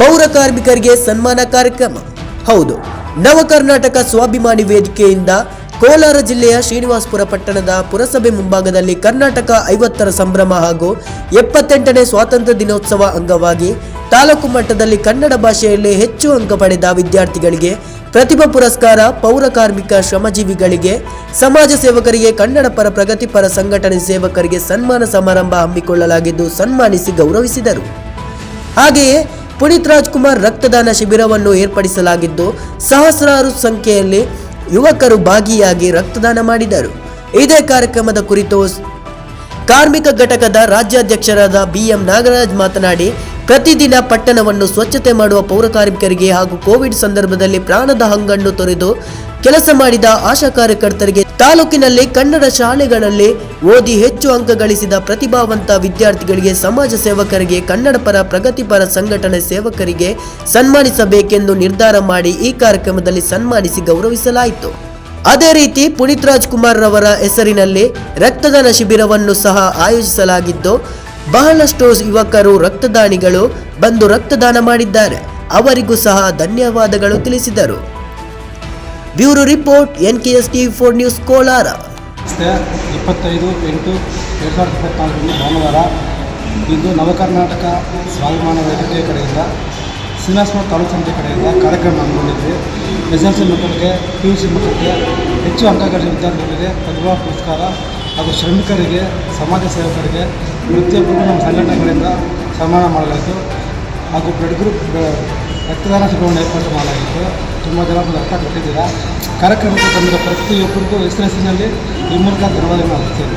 ಪೌರ ಕಾರ್ಮಿಕರಿಗೆ ಸನ್ಮಾನ ಕಾರ್ಯಕ್ರಮ. ಹೌದು, ನವ ಕರ್ನಾಟಕ ಸ್ವಾಭಿಮಾನಿ ವೇದಿಕೆಯಿಂದ ಕೋಲಾರ ಜಿಲ್ಲೆಯ ಶ್ರೀನಿವಾಸಪುರ ಪಟ್ಟಣದ ಪುರಸಭೆ ಮುಂಭಾಗದಲ್ಲಿ ಕರ್ನಾಟಕ 50ರ ಸಂಭ್ರಮ ಹಾಗೂ 78ನೇ ಸ್ವಾತಂತ್ರ್ಯ ದಿನೋತ್ಸವ ಅಂಗವಾಗಿ ತಾಲೂಕು ಮಟ್ಟದಲ್ಲಿ ಕನ್ನಡ ಭಾಷೆಯಲ್ಲಿ ಹೆಚ್ಚು ಅಂಕ ಪಡೆದ ವಿದ್ಯಾರ್ಥಿಗಳಿಗೆ ಪ್ರತಿಭಾ ಪುರಸ್ಕಾರ, ಪೌರ ಕಾರ್ಮಿಕ ಶ್ರಮಜೀವಿಗಳಿಗೆ, ಸಮಾಜ ಸೇವಕರಿಗೆ, ಕನ್ನಡ ಪರ ಪ್ರಗತಿಪರ ಸಂಘಟನೆ ಸೇವಕರಿಗೆ ಸನ್ಮಾನ ಸಮಾರಂಭ ಹಮ್ಮಿಕೊಳ್ಳಲಾಗಿದ್ದು ಸನ್ಮಾನಿಸಿ ಗೌರವಿಸಿದರು. ಹಾಗೆಯೇ ಪುನೀತ್ ರಾಜ್ಕುಮಾರ್ ರಕ್ತದಾನ ಶಿಬಿರವನ್ನು ಏರ್ಪಡಿಸಲಾಗಿದ್ದು ಸಹಸ್ರಾರು ಸಂಖ್ಯೆಯಲ್ಲಿ ಯುವಕರು ಭಾಗಿಯಾಗಿ ರಕ್ತದಾನ ಮಾಡಿದರು. ಇದೇ ಕಾರ್ಯಕ್ರಮದ ಕುರಿತು ಕಾರ್ಮಿಕ ಘಟಕದ ರಾಜ್ಯಾಧ್ಯಕ್ಷರಾದ BM ನಾಗರಾಜ್ ಮಾತನಾಡಿ, ಪ್ರತಿದಿನ ಪಟ್ಟಣವನ್ನು ಸ್ವಚ್ಛತೆ ಮಾಡುವ ಪೌರ ಕಾರ್ಮಿಕರಿಗೆ ಹಾಗೂ ಕೋವಿಡ್ ಸಂದರ್ಭದಲ್ಲಿ ಪ್ರಾಣದ ಹಂಗನ್ನು ತೊರೆದು ಕೆಲಸ ಮಾಡಿದ ಆಶಾ ಕಾರ್ಯಕರ್ತರಿಗೆ, ತಾಲೂಕಿನಲ್ಲಿ ಕನ್ನಡ ಶಾಲೆಗಳಲ್ಲಿ ಓದಿ ಹೆಚ್ಚು ಅಂಕ ಗಳಿಸಿದ ಪ್ರತಿಭಾವಂತ ವಿದ್ಯಾರ್ಥಿಗಳಿಗೆ, ಸಮಾಜ ಸೇವಕರಿಗೆ, ಕನ್ನಡ ಪರ ಪ್ರಗತಿಪರ ಸಂಘಟನೆ ಸೇವಕರಿಗೆ ಸನ್ಮಾನಿಸಬೇಕೆಂದು ನಿರ್ಧಾರ ಮಾಡಿ ಈ ಕಾರ್ಯಕ್ರಮದಲ್ಲಿ ಸನ್ಮಾನಿಸಿ ಗೌರವಿಸಲಾಯಿತು. ಅದೇ ರೀತಿ ಪುನೀತ್ ರಾಜ್ಕುಮಾರ್ ರವರ ಹೆಸರಿನಲ್ಲಿ ರಕ್ತದಾನ ಶಿಬಿರವನ್ನು ಸಹ ಆಯೋಜಿಸಲಾಗಿದ್ದು ಬಹಳಷ್ಟು ಯುವಕರು ರಕ್ತದಾನಿಗಳು ಬಂದು ರಕ್ತದಾನ ಮಾಡಿದ್ದಾರೆ. ಅವರಿಗೂ ಸಹ ಧನ್ಯವಾದಗಳು ತಿಳಿಸಿದರು. Bureau report, NKS TV4 news, Kolar. 25/8/2024 ಭಾನುವಾರ ಇಂದು ನವಕರ್ನಾಟಕ ಸ್ವಾಭಿಮಾನ ವೇದಿಕೆ ಕಡೆಯಿಂದ ಶ್ರೀನಿವಾಸಪುರ ತಾಲೂಕು ಸಮಿತಿ ಕಡೆಯಿಂದ ಕಾರ್ಯಕ್ರಮ ಹಮ್ಮಿಕೊಂಡಿದ್ವಿ. SSLC ಮಕ್ಕಳಿಗೆ, PUC ಮಕ್ಕಳಿಗೆ, ಹೆಚ್ಚು ಅಂಕ ಗಳಿಸಿದ ವಿದ್ಯಾರ್ಥಿಗಳಿಗೆ ಪ್ರತಿಭಾ ಪುರಸ್ಕಾರ ಹಾಗೂ ಶ್ರಮಿಕರಿಗೆ, ಸಮಾಜ ಸೇವಕರಿಗೆ ಪ್ರತಿಯೊಬ್ಬರಿಗೂ ನಮ್ಮ ಸಂಘಟನೆಗಳಿಂದ ಸನ್ಮಾನ ಮಾಡಲಾಯಿತು. ಹಾಗೂ ಬ್ಲಡ್ ಗ್ರೂಪ್ ರಕ್ತದಾನ ಶಿಬಿರವನ್ನು ಏರ್ಪಾಡು ಮಾಡಲಾಗಿತ್ತು. ತುಂಬ ಜನ ರಕ್ತ ಕೊಟ್ಟಿದ್ದೀರಾ. ಕಾರ್ಯಕ್ರಮಕ್ಕೆ ಬಂದಿರೋ ಪ್ರತಿಯೊಬ್ಬರಿಗೂ ಹೆಸರಿನಲ್ಲಿ ಈ ಮೂಲಕ ಧನ್ಯವಾದಗಳನ್ನು ಅರ್ಪಿಸ್ತೇನೆ.